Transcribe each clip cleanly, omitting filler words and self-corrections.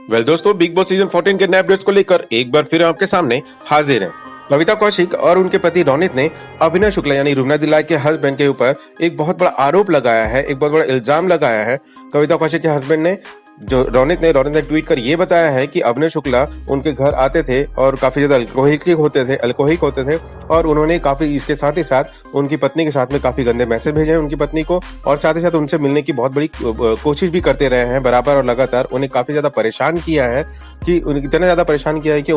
दोस्तों, big boss season 14 के नए अपडेट्स को लेकर एक बार फिर आपके सामने हाजिर हैं। कविता कौशिक और उनके पति रोनित ने अभिनव शुक्ला यानी रुबीना दिलाई के हस्बैंड के ऊपर एक बहुत बड़ा आरोप लगाया है, एक बहुत बड़ा इल्जाम लगाया है। कविता कौशिक के हस्बैंड ने रोनित ने ट्वीट कर ये बताया है कि अभिनव शुक्ला उनके घर आते थे और काफी ज्यादा अल्कोहलिक होते थे और उन्होंने काफी इसके साथ ही साथ उनकी पत्नी के साथ में काफी गंदे मैसेज भेजे हैं उनकी पत्नी को, और साथ ही साथ उनसे मिलने की बहुत बड़ी कोशिश भी करते रहे हैं बराबर और लगातार। उन्हें काफी ज्यादा परेशान किया है कि इतना ज्यादा परेशान किया है कि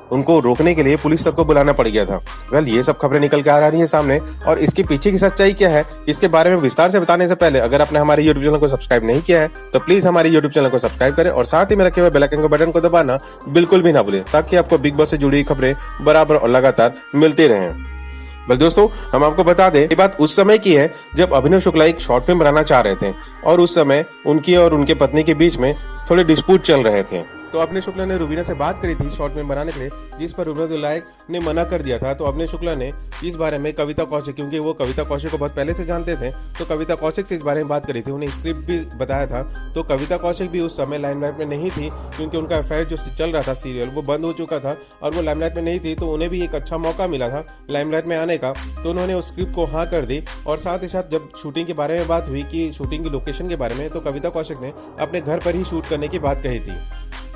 उनको रोकने के लिए पुलिस तक को बुलाना पड़ गया था। ये सब खबरें निकल के आ रही है सामने, और इसके पीछे की सच्चाई क्या है इसके बारे में विस्तार से बताने से पहले अगर आपने हमारे यूट्यूब चैनल को सब्सक्राइब नहीं किया है तो प्लीज हमारे यूट्यूब चैनल को सब्सक्राइब करें और साथ ही में रखे हुए बेल आइकन के बटन को दबाना बिल्कुल भी ना भूलें, ताकि आपको बिग बॉस से जुड़ी खबरें बराबर और लगातार मिलती रहें। दोस्तों, हम आपको बता दें, ये बात उस समय की है जब अभिनव शुक्ला एक शॉर्ट फिल्म बनाना चाह रहे थे और उस समय उनकी और उनके पत्नी के बीच में थोड़े डिस्प्यूट चल रहे थे। तो अभिनव शुक्ला ने रुबीना से बात करी थी शॉर्ट फिल्म बनाने के लिए, जिस पर रुबीना दिलाई ने मना कर दिया था। तो अभिनव शुक्ला ने इस बारे में कविता कौशिक, क्योंकि वो कविता कौशिक को बहुत पहले से जानते थे, तो कविता कौशिक से इस बारे में बात करी थी, उन्हें स्क्रिप्ट भी बताया था। तो कविता कौशिक भी उस समय लाइमलाइट में नहीं थी, क्योंकि उनका अफेयर जो चल रहा था सीरियल वो बंद हो चुका था और वो लाइमलाइट में नहीं थी। तो उन्हें भी एक अच्छा मौका मिला था लाइमलाइट में आने का, तो उन्होंने उस स्क्रिप्ट को हाँ कर दी। और साथ ही साथ जब शूटिंग के बारे में बात हुई कि शूटिंग की लोकेशन के बारे में, तो कविता कौशिक ने अपने घर पर ही शूट करने की बात कही थी।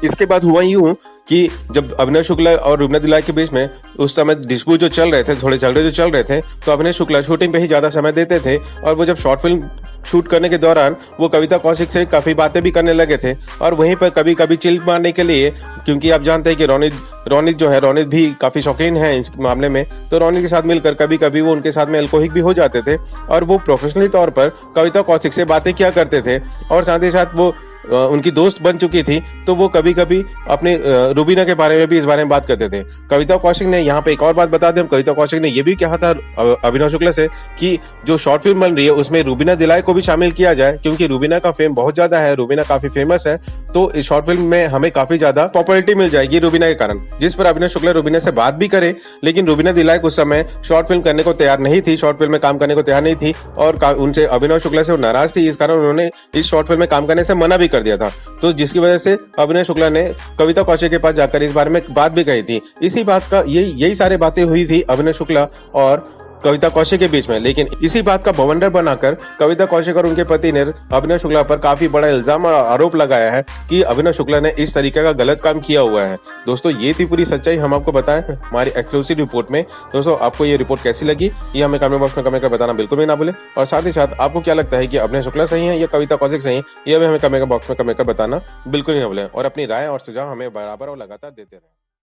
इसके बाद हुआ यूं कि जब अभिनव शुक्ला और रुबीना दिलाई के बीच में उस समय डिस्प्यूट जो चल रहे थे, थोड़े झगड़े जो चल रहे थे, तो अभिनव शुक्ला शूटिंग पे ही ज्यादा समय देते थे और वो जब शॉर्ट फिल्म शूट करने के दौरान वो कविता कौशिक से काफी बातें भी करने लगे थे। और वहीं पर कभी कभी चिल मारने के लिए, क्योंकि आप जानते हैं कि रोनित भी काफी शौकीन है इस मामले में, तो रोनित के साथ मिलकर कभी कभी वो उनके साथ में अल्कोहलिक भी हो जाते थे और वो प्रोफेशनली तौर पर कविता कौशिक से बातें किया करते थे। और साथ ही साथ वो उनकी दोस्त बन चुकी थी, तो वो कभी कभी अपने रुबीना के बारे में भी इस बारे में बात करते थे। कविता कौशिक ने यहाँ पे एक और बात बता दें, कविता कौशिक ने ये भी कहा था अभिनव शुक्ला से कि जो शॉर्ट फिल्म बन रही है उसमें रुबीना दिलाई को भी शामिल किया जाए, क्योंकि रुबीना का फेम बहुत ज्यादा है, रुबीना काफी फेमस है, तो इस शॉर्ट फिल्म में हमें काफी ज्यादा पॉपुलैरिटी मिल जाएगी रुबीना के कारण। जिस पर अभिनव शुक्ला रुबीना से बात भी करे, लेकिन रुबीना दिलाई उस समय शॉर्ट फिल्म करने को तैयार नहीं थी, शॉर्ट फिल्म में काम करने को तैयार नहीं थी और उनसे अभिनव शुक्ला से नाराज थी। इस कारण उन्होंने इस शॉर्ट फिल्म में काम करने से मना भी कर दिया था, तो जिसकी वजह से अभिनव शुक्ला ने कविता कौशिक के पास जाकर इस बारे में बात भी कही थी। इसी बात का यही सारी बातें हुई थी अभिनव शुक्ला और कविता कौशिक के बीच में, लेकिन इसी बात का बवंडर बनाकर कविता कौशिक और उनके पति ने अभिनव शुक्ला पर काफी बड़ा इल्जाम और आरोप लगाया है कि अभिनव शुक्ला ने इस तरीके का गलत काम किया हुआ है। दोस्तों, ये थी पूरी सच्चाई, हम आपको बताएं हमारी एक्सक्लूसिव रिपोर्ट में। दोस्तों, आपको ये रिपोर्ट कैसी लगी ये हमें कमेंट बॉक्स में कमेंट कर बताना बिल्कुल भी ना भूलें, और साथ ही साथ आपको क्या लगता है कि अभिनव शुक्ला सही है या कविता कौशिक सही है, ये भी हमें कमेंट बॉक्स में कमेंट कर बताना बिल्कुल ही ना भूलें, और अपनी राय और सुझाव हमें बराबर और लगातार देते रहें।